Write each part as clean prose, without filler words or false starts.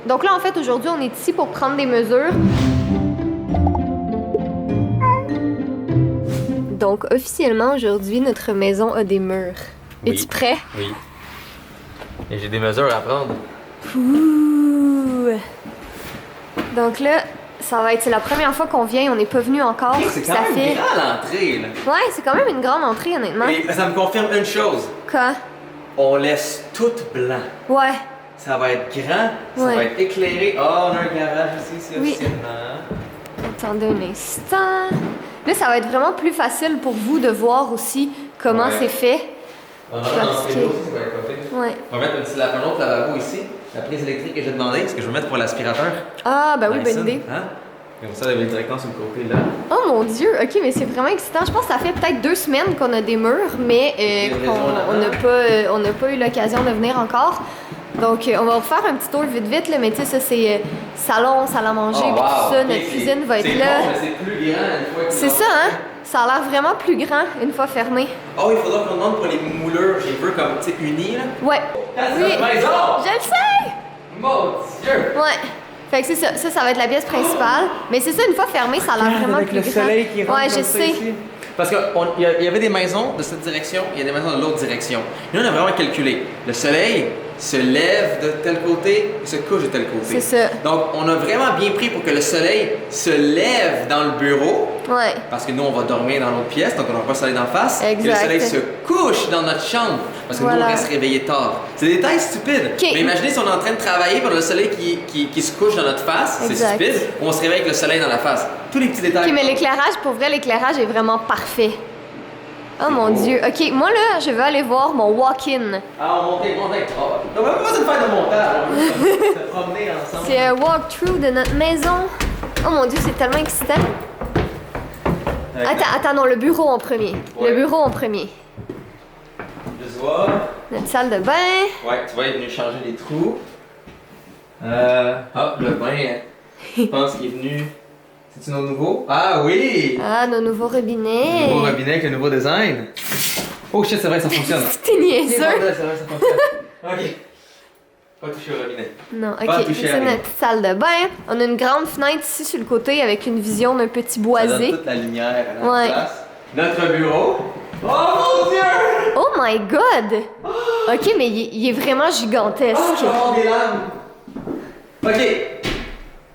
Donc là, en fait, aujourd'hui, on est ici pour prendre des mesures. Donc, officiellement, aujourd'hui, notre maison a des murs. Oui. Es-tu prêt? Oui. Et j'ai des mesures à prendre. Ouh! Donc là, c'est la première fois qu'on vient, on n'est pas venu encore. C'est quand même grand l'entrée, là. Ouais, c'est quand même une grande entrée, honnêtement. Et ça me confirme une chose. Quoi? On laisse tout blanc. Ouais. Ça va être grand, ça Ouais. va être éclairé. Oh, on a un garage ici, c'est Oui. officiellement. Attendez un instant. Là, ça va être vraiment plus facile pour vous de voir aussi comment Ouais. c'est fait. On a Parce un que- aussi, ça va être côté. Ouais. On va mettre un autre lavabo ici. La prise électrique que j'ai demandé, parce que je veux mettre pour l'aspirateur. Ah, bah oui, Dyson, bonne idée. Hein? Comme ça, il y avait directement sur le côté là. Oh mon Dieu, ok, mais c'est vraiment excitant. Je pense que ça fait peut-être 2 semaines qu'on a des murs, mais on n'a pas eu l'occasion de venir encore. Donc, on va vous faire un petit tour vite, là, mais tu sais, ça c'est salon, salle à manger, puis tout ça. Notre cuisine va être là. Bon, mais c'est plus grand une fois que C'est ça, hein? Ça a l'air vraiment plus grand une fois fermé. Oh, il faudra qu'on demande pour les moulures, j'ai vu comme, tu sais, unis là. Ouais. C'est Oui. notre maison! Je le sais! Mon Dieu! Ouais. Fait que c'est ça. Ça va être la pièce principale. Mais c'est ça, une fois fermé, ça a l'air vraiment Avec plus le grand. soleil qui rentre Ouais, comme je ça sais. ici. Parce qu'il y avait des maisons de cette direction, il y a des maisons de l'autre direction. Et là, on a vraiment calculé. Le soleil se lève de tel côté et se couche de tel côté. C'est ça. Donc, on a vraiment bien pris pour que le soleil se lève dans le bureau. Ouais. Parce que nous, on va dormir dans l'autre pièce, donc on n'aura pas le soleil d'en face. Exact. Et le soleil se couche dans notre chambre, parce que nous, Voilà. on reste réveillés tard. C'est des détails stupides. Ok. Mais imaginez si on est en train de travailler pendant le soleil qui se couche dans notre face, c'est Exact. stupide, ou on se réveille avec le soleil dans la face. Tous les petits détails. Ok, mais l'éclairage, pour vrai, l'éclairage est vraiment parfait. Oh mon Dieu. Ok, moi là, je vais aller voir mon walk-in. Ah, on monte. Oh. Non, même pas besoin de faire de montage. On va se promener ensemble. C'est un walkthrough de notre maison. Oh mon Dieu, c'est tellement excitant. Attends, non, le bureau en premier. Ouais. Le bureau en premier. Juste voir. Notre salle de bain. Ouais, tu vois, il est venu changer les trous. Hop, le bain, je pense qu'il est venu. C'est-tu nos nouveaux? Ah oui! Ah, nos nouveaux robinets. Nouveau robinet avec le nouveau design. Oh shit, c'est vrai, ça fonctionne. C'était niaiseux. C'est vrai, ça fonctionne. Ok. Pas toucher au robinet. Non, Pas ok. toucher à C'est rien. notre salle de bain. On a une grande fenêtre ici sur le côté avec une vision d'un petit Ça donne boisé. toute la lumière à la Ouais. place. Notre bureau. Oh mon dieu! Oh my god! Ok, mais il est vraiment gigantesque. Oh, je vais avoir des larmes. Ok.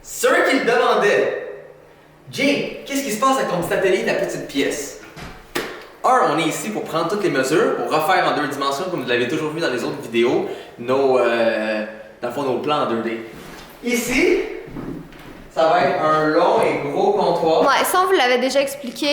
Ceux qui le demandaient. Jay, qu'est-ce qui se passe avec ton petit atelier, ta petite pièce? On est ici pour prendre toutes les mesures, pour refaire en 2 dimensions, comme vous l'avez toujours vu dans les autres vidéos, dans le fond, nos plans en 2D. Ici, ça va être un long et gros comptoir. Ouais, ça, on vous l'avait déjà expliqué.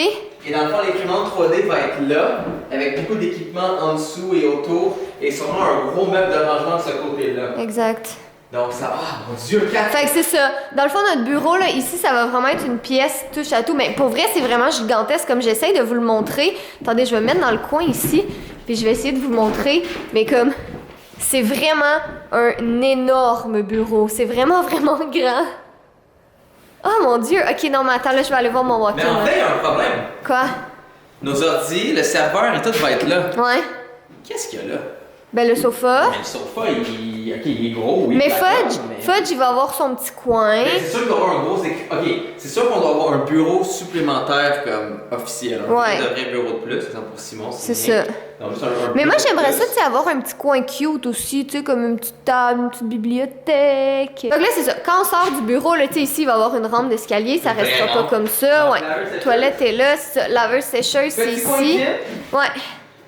Et dans le fond, l'imprimante 3D va être là, avec beaucoup d'équipements en dessous et autour, et sûrement un gros meuble de rangement de ce côté-là. Exact. Donc ça va, mon Dieu, 4. Fait que c'est ça. Dans le fond, notre bureau, là, ici, ça va vraiment être une pièce touche à tout. Mais pour vrai, c'est vraiment gigantesque, comme j'essaye de vous le montrer. Attendez, je vais me mettre dans le coin ici, puis je vais essayer de vous montrer. Mais comme, c'est vraiment un énorme bureau. C'est vraiment, vraiment grand. Oh mon Dieu. Ok, non, mais attends, là, je vais aller voir mon walk-in. Mais en là. fait, il y a un problème. Quoi? Nos ordi, le serveur et tout va être là. Ouais. Qu'est-ce qu'il y a là? Ben, le sofa. Mais le sofa, il est gros, oui. Mais d'accord, Fudge, mais- Fudge, il va avoir son petit coin. Mais c'est sûr qu'on doit avoir un gros Ok, c'est sûr qu'on doit avoir un bureau supplémentaire comme officiel. Ouais. Un vrai bureau de plus, par exemple pour Simon. C'est bien. ça. Donc, juste un Mais bureau moi, de j'aimerais plus. ça, tu sais, avoir un petit coin cute aussi, tu sais, comme une petite table, une petite bibliothèque. Donc là, c'est ça. Quand on sort du bureau, là, tu sais, ici, il va y avoir une rampe d'escalier, ça Une vraie restera pas rampe. comme ça. Donc, Ouais. laveuse, sécheuse. Toilette est là, c'est ça. Laveuse sécheuse, c'est Petit coin ici. vide, Ouais.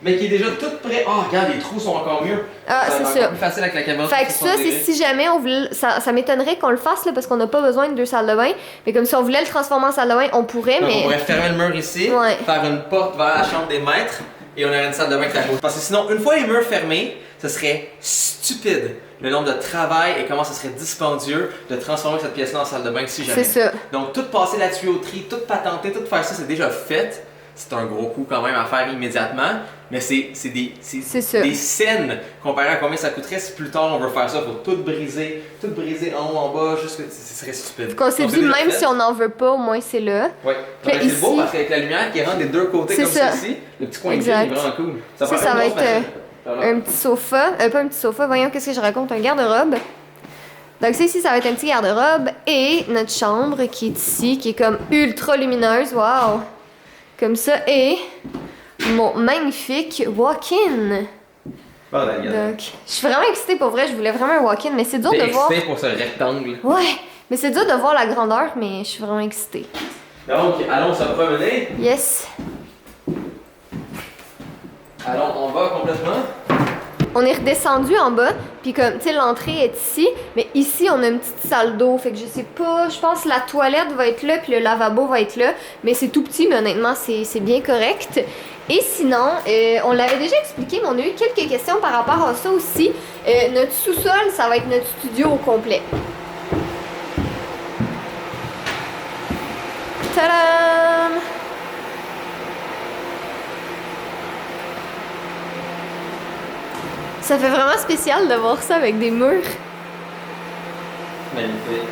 mais qui est déjà tout prêt. Oh, regarde, les trous sont encore mieux. Ah, Ça va c'est être ça. encore plus facile avec la caméra. Fait que ça, c'est si jamais on voulait. Ça m'étonnerait qu'on le fasse, là, parce qu'on n'a pas besoin de 2 salles de bain. Mais comme si on voulait le transformer en salle de bain, on pourrait, Donc, mais. on pourrait fermer le mur ici, Ouais. faire une porte vers la chambre des maîtres et on aurait une salle de bain qui est à côté. Parce que sinon, une fois les murs fermés, ce serait stupide le nombre de travail et comment ce serait dispendieux de transformer cette pièce-là en salle de bain si jamais. C'est ça. Donc, tout passer la tuyauterie, tout patenter, tout faire ça, c'est déjà fait. C'est un gros coup quand même à faire immédiatement, mais c'est C'est ça. des scènes comparé à combien ça coûterait si plus tard on veut faire ça. Faut tout briser en haut, en bas, juste que ce serait stupide. Qu'on s'est Donc, dit, c'est déjà même fait. si on n'en veut pas, au moins c'est là. Oui, Puis là, c'est beau ici- parce qu'avec la lumière qui rentre des deux côtés C'est comme ça. ceci, le petit coin de Exact. vue est vraiment cool. Ça, fait ça une va grosse être machine. Voilà. un petit sofa. Pas un petit sofa, voyons, qu'est-ce que je raconte? Un garde-robe. Donc ça ici, ça va être un petit garde-robe et notre chambre qui est ici, qui est comme ultra lumineuse, wow! Comme ça, et mon magnifique walk-in. Donc, je suis vraiment excitée pour vrai, je voulais vraiment un walk-in, mais c'est dur de voir... excitée pour ce rectangle. Ouais, mais c'est dur de voir la grandeur, mais je suis vraiment excitée. Donc, allons se promener. Yes. Allons, on va complètement. On est redescendu en bas, puis comme, tu sais, l'entrée est ici, mais ici, on a une petite salle d'eau, fait que je sais pas, je pense que la toilette va être là, puis le lavabo va être là, mais c'est tout petit, mais honnêtement, c'est bien correct. Et sinon, on l'avait déjà expliqué, mais on a eu quelques questions par rapport à ça aussi. Notre sous-sol, ça va être notre studio au complet. Tadam! Ça fait vraiment spécial de voir ça avec des murs. Magnifique.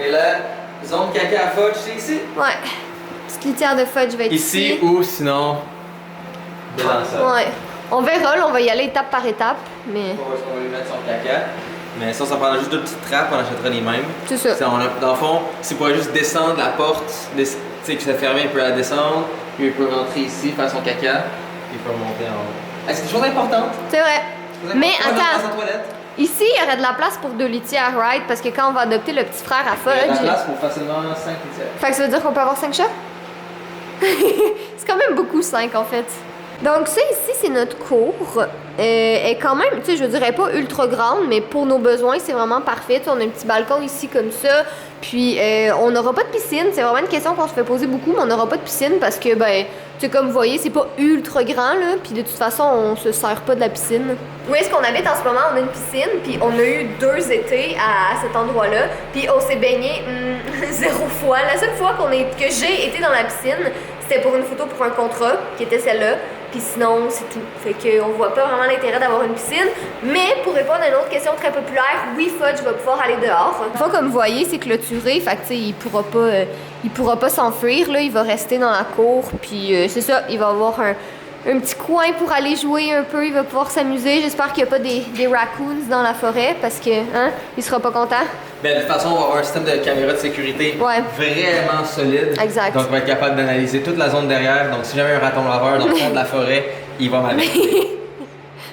Et la zone caca à fudge, c'est ici? Ouais. Petite litière de fudge va être ici. Ici ou sinon dedans ça. Ouais. On verra, là, on va y aller étape par étape, mais... On va lui mettre son caca. Mais ça prendra juste deux petites trappes, on achètera les mêmes. C'est ça. Dans le fond, s'il pourrait juste descendre la porte, tu sais que ça fermé, il peut la descendre, puis il peut rentrer ici, faire son caca, puis il peut remonter en haut. C'est une chose importante. C'est vrai. Mais attends, toilette. ici, il y aurait de la place pour 2 litières, right? Parce que quand on va adopter le petit frère à Il y a de Fudge... la place pour facilement 5 litières. Fait que ça veut dire qu'on peut avoir 5 chats? C'est quand même beaucoup 5 en fait. Donc ça ici, c'est notre cour. Elle est quand même, tu sais, je dirais pas ultra grande, mais pour nos besoins, c'est vraiment parfait. Tu sais, on a un petit balcon ici comme ça. Puis on n'aura pas de piscine. C'est vraiment une question qu'on se fait poser beaucoup, mais on n'aura pas de piscine parce que, ben, tu sais, comme vous voyez, c'est pas ultra grand, là. Puis de toute façon, on se sert pas de la piscine. Où est-ce qu'on habite en ce moment? On a une piscine, puis on a eu 2 étés à cet endroit-là. Puis on s'est baigné 0 fois. La seule fois que j'ai été dans la piscine, c'était pour une photo pour un contrat, qui était celle-là. Puis sinon, c'est tout. Fait qu'on voit pas vraiment l'intérêt d'avoir une piscine. Mais pour répondre à une autre question très populaire, oui, Fudge va pouvoir aller dehors. Enfin, comme vous voyez, c'est clôturé. Fait que, tu sais, il pourra pas s'enfuir, là. Il va rester dans la cour. Puis c'est ça, il va avoir un petit coin pour aller jouer un peu. Il va pouvoir s'amuser. J'espère qu'il n'y a pas des raccoons dans la forêt parce que, hein, il sera pas content. Ben, de toute façon, on va avoir un système de caméra de sécurité vraiment solide. Exact. Donc, on va être capable d'analyser toute la zone derrière. Donc, si jamais un raton laveur dans le fond de la forêt, il va m'alerter.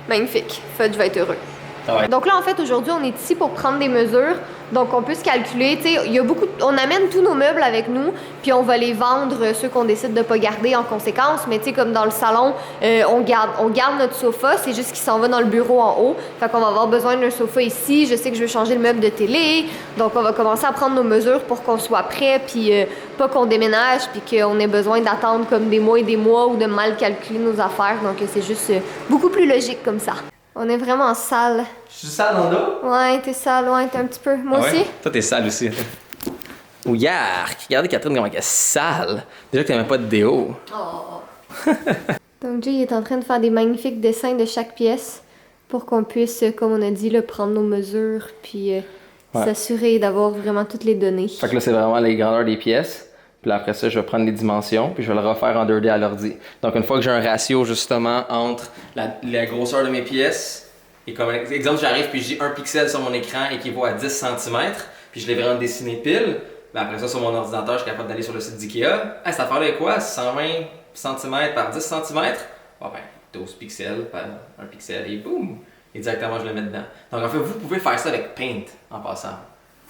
Magnifique. Fudge va être heureux. Ouais. Donc là, en fait, aujourd'hui, on est ici pour prendre des mesures. Donc, on peut se calculer. Tu sais, il y a on amène tous nos meubles avec nous, puis on va les vendre, ceux qu'on décide de pas garder en conséquence. Mais tu sais, comme dans le salon, on garde notre sofa. C'est juste qu'il s'en va dans le bureau en haut. Fait qu'on va avoir besoin d'un sofa ici. Je sais que je veux changer le meuble de télé. Donc, on va commencer à prendre nos mesures pour qu'on soit prêt, puis pas qu'on déménage, puis qu'on ait besoin d'attendre comme des mois et des mois ou de mal calculer nos affaires. Donc, c'est juste beaucoup plus logique comme ça. On est vraiment sale. Je suis sale dans le dos? Ouais, t'es sale, ouais, t'es un petit peu. Moi aussi? Toi, t'es sale aussi. Oh, yark! Regardez Catherine comment elle est sale. Déjà que t'avais pas de déo. Oh. Donc, Jay il est en train de faire des magnifiques dessins de chaque pièce pour qu'on puisse, comme on a dit, là, prendre nos mesures puis s'assurer d'avoir vraiment toutes les données. Fait que là, c'est vraiment les grandeurs des pièces. Puis là, après ça, je vais prendre les dimensions, puis je vais le refaire en 2D à l'ordi. Donc, une fois que j'ai un ratio, justement, entre la grosseur de mes pièces, et comme exemple, j'arrive puis je dis 1 pixel sur mon écran équivaut à 10 cm, puis je l'ai vraiment dessiné pile, ben après ça, sur mon ordinateur, je suis capable d'aller sur le site d'IKEA. Hey, cette affaire-là est quoi? 120 cm par 10 cm? Bon ben, 12 pixels par 1 pixel, et boum! Et directement, je le mets dedans. Donc, en fait, vous pouvez faire ça avec Paint, en passant.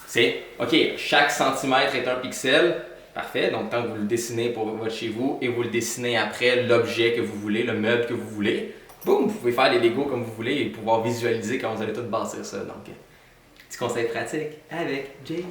C'est, OK, chaque centimètre est 1 pixel. Parfait, donc tant que vous le dessinez pour votre chez vous et vous le dessinez après l'objet que vous voulez, le meuble que vous voulez, boum, vous pouvez faire les Legos comme vous voulez et pouvoir visualiser quand vous allez tout bâtir ça. Donc, petit conseil pratique avec Jay.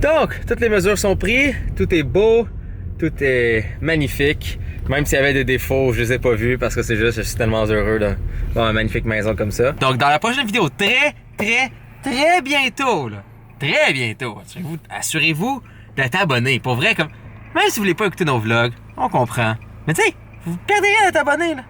Donc, toutes les mesures sont prises, tout est beau, tout est magnifique. Même s'il y avait des défauts, je les ai pas vus parce que c'est juste, je suis tellement heureux d'avoir une magnifique maison comme ça. Donc, dans la prochaine vidéo, très bientôt, là, très bientôt, assurez-vous d'être abonné. Pour vrai, comme, même si vous voulez pas écouter nos vlogs, on comprend. Mais tu sais, vous perdez rien d'être abonné, là.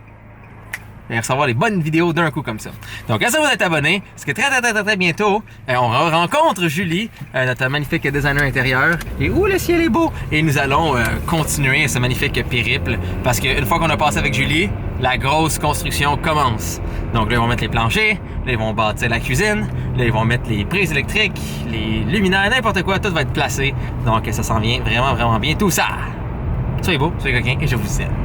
et recevoir les bonnes vidéos d'un coup comme ça. Donc, assurez-vous d'être abonné, parce que très bientôt, on rencontre Julie, notre magnifique designer intérieur, et où le ciel est beau! Et nous allons continuer ce magnifique périple, parce qu'une fois qu'on a passé avec Julie, la grosse construction commence. Donc là, ils vont mettre les planchers, là, ils vont bâtir la cuisine, là, ils vont mettre les prises électriques, les luminaires, n'importe quoi, tout va être placé. Donc, ça s'en vient vraiment bien tout ça. Soyez beaux, soyez coquins, et je vous aime.